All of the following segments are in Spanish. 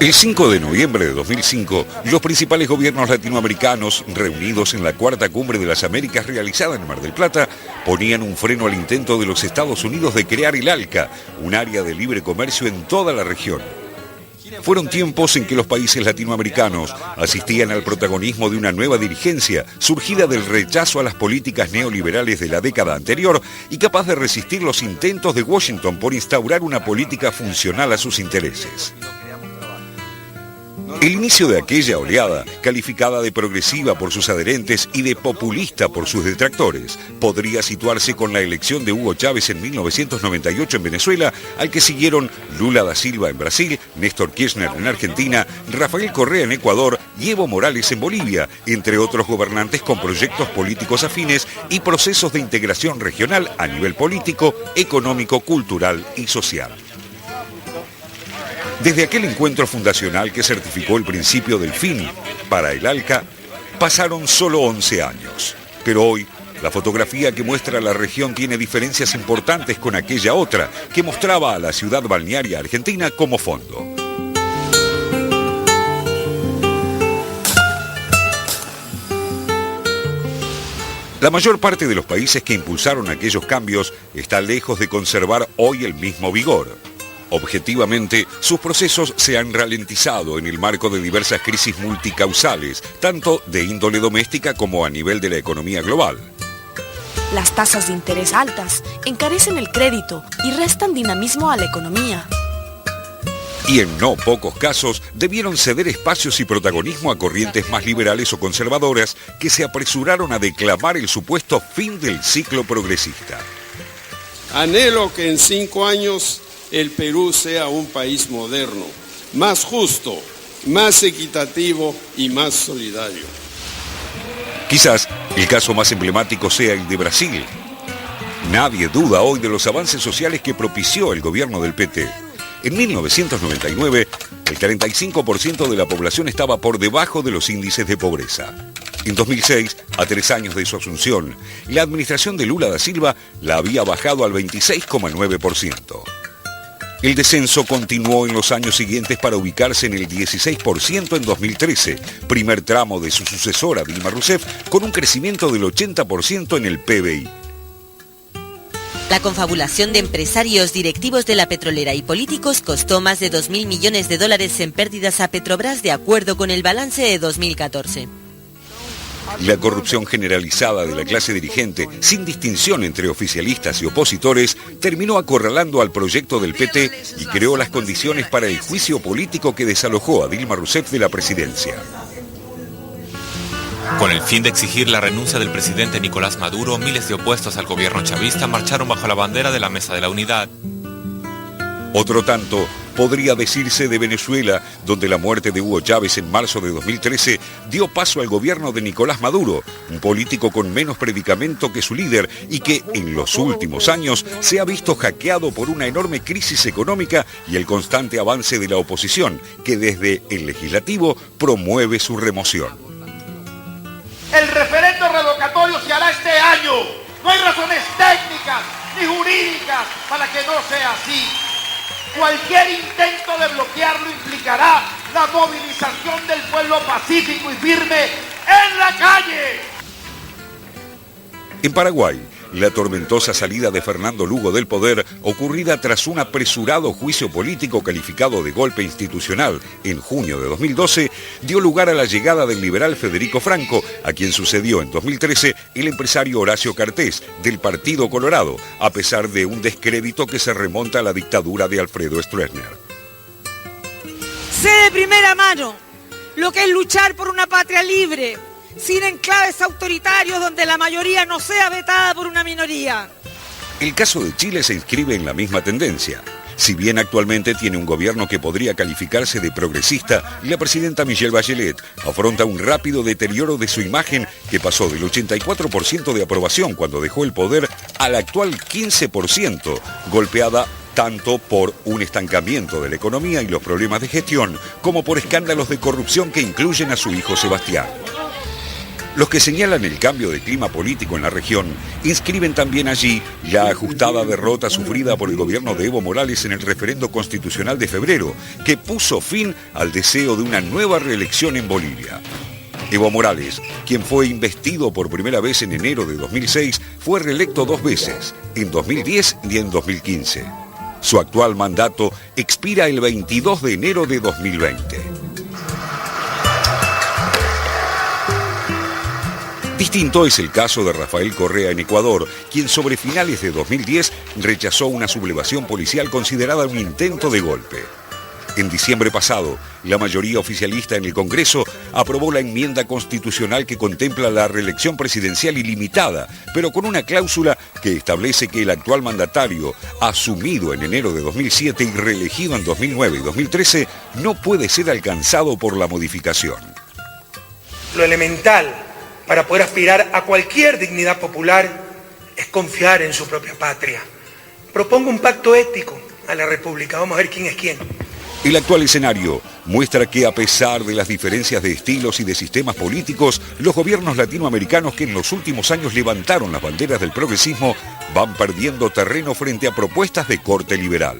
El 5 de noviembre de 2005, los principales gobiernos latinoamericanos, reunidos en la Cuarta Cumbre de las Américas realizada en Mar del Plata, ponían un freno al intento de los Estados Unidos de crear el ALCA, un área de libre comercio en toda la región. Fueron tiempos en que los países latinoamericanos asistían al protagonismo de una nueva dirigencia, surgida del rechazo a las políticas neoliberales de la década anterior y capaz de resistir los intentos de Washington por instaurar una política funcional a sus intereses. El inicio de aquella oleada, calificada de progresiva por sus adherentes y de populista por sus detractores, podría situarse con la elección de Hugo Chávez en 1998 en Venezuela, al que siguieron Lula da Silva en Brasil, Néstor Kirchner en Argentina, Rafael Correa en Ecuador y Evo Morales en Bolivia, entre otros gobernantes con proyectos políticos afines y procesos de integración regional a nivel político, económico, cultural y social. Desde aquel encuentro fundacional que certificó el principio del fin para el ALCA, pasaron solo 11 años. Pero hoy, la fotografía que muestra la región tiene diferencias importantes con aquella otra, que mostraba a la ciudad balnearia argentina como fondo. La mayor parte de los países que impulsaron aquellos cambios está lejos de conservar hoy el mismo vigor. Objetivamente, sus procesos se han ralentizado en el marco de diversas crisis multicausales, tanto de índole doméstica como a nivel de la economía global. Las tasas de interés altas encarecen el crédito y restan dinamismo a la economía. Y en no pocos casos debieron ceder espacios y protagonismo a corrientes más liberales o conservadoras que se apresuraron a declamar el supuesto fin del ciclo progresista. Anhelo que en 5 años el Perú sea un país moderno, más justo, más equitativo y más solidario. Quizás el caso más emblemático sea el de Brasil. Nadie duda hoy de los avances sociales que propició el gobierno del PT. En 1999, el 35% de la población estaba por debajo de los índices de pobreza. En 2006, a 3 años de su asunción, la administración de Lula da Silva la había bajado al 26,9%. El descenso continuó en los años siguientes para ubicarse en el 16% en 2013, primer tramo de su sucesora Dilma Rousseff, con un crecimiento del 80% en el PBI. La confabulación de empresarios, directivos de la petrolera y políticos costó más de 2.000 millones de dólares en pérdidas a Petrobras de acuerdo con el balance de 2014. La corrupción generalizada de la clase dirigente, sin distinción entre oficialistas y opositores, terminó acorralando al proyecto del PT y creó las condiciones para el juicio político que desalojó a Dilma Rousseff de la presidencia. Con el fin de exigir la renuncia del presidente Nicolás Maduro, miles de opuestos al gobierno chavista marcharon bajo la bandera de la Mesa de la Unidad. Otro tanto podría decirse de Venezuela, donde la muerte de Hugo Chávez en marzo de 2013 dio paso al gobierno de Nicolás Maduro, un político con menos predicamento que su líder y que en los últimos años se ha visto hackeado por una enorme crisis económica y el constante avance de la oposición, que desde el legislativo promueve su remoción. El referendo revocatorio se hará este año. No hay razones técnicas ni jurídicas para que no sea así. Cualquier intento de bloquearlo implicará la movilización del pueblo pacífico y firme en la calle. En Paraguay, la tormentosa salida de Fernando Lugo del poder, ocurrida tras un apresurado juicio político calificado de golpe institucional en junio de 2012, dio lugar a la llegada del liberal Federico Franco, a quien sucedió en 2013 el empresario Horacio Cartés, del Partido Colorado, a pesar de un descrédito que se remonta a la dictadura de Alfredo Stroessner. Sé de primera mano lo que es luchar por una patria libre, sin enclaves autoritarios donde la mayoría no sea vetada por una minoría. El caso de Chile se inscribe en la misma tendencia. Si bien actualmente tiene un gobierno que podría calificarse de progresista, la presidenta Michelle Bachelet afronta un rápido deterioro de su imagen que pasó del 84% de aprobación cuando dejó el poder al actual 15%, golpeada tanto por un estancamiento de la economía y los problemas de gestión, como por escándalos de corrupción que incluyen a su hijo Sebastián. Los que señalan el cambio de clima político en la región inscriben también allí la ajustada derrota sufrida por el gobierno de Evo Morales en el referendo constitucional de febrero, que puso fin al deseo de una nueva reelección en Bolivia. Evo Morales, quien fue investido por primera vez en enero de 2006, fue reelecto 2 veces, en 2010 y en 2015. Su actual mandato expira el 22 de enero de 2020. Distinto es el caso de Rafael Correa en Ecuador, quien sobre finales de 2010 rechazó una sublevación policial considerada un intento de golpe. En diciembre pasado, la mayoría oficialista en el Congreso aprobó la enmienda constitucional que contempla la reelección presidencial ilimitada, pero con una cláusula que establece que el actual mandatario, asumido en enero de 2007 y reelegido en 2009 y 2013, no puede ser alcanzado por la modificación. Lo elemental para poder aspirar a cualquier dignidad popular es confiar en su propia patria. Propongo un pacto ético a la República. Vamos a ver quién es quién. El actual escenario muestra que a pesar de las diferencias de estilos y de sistemas políticos, los gobiernos latinoamericanos que en los últimos años levantaron las banderas del progresismo van perdiendo terreno frente a propuestas de corte liberal.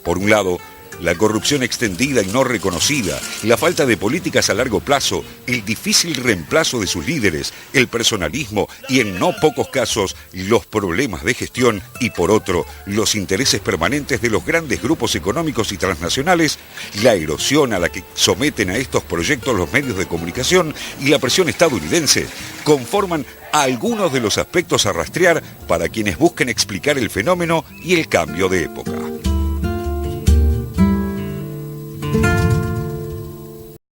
Por un lado, la corrupción extendida y no reconocida, la falta de políticas a largo plazo, el difícil reemplazo de sus líderes, el personalismo y en no pocos casos los problemas de gestión y por otro los intereses permanentes de los grandes grupos económicos y transnacionales, la erosión a la que someten a estos proyectos los medios de comunicación y la presión estadounidense conforman algunos de los aspectos a rastrear para quienes busquen explicar el fenómeno y el cambio de época.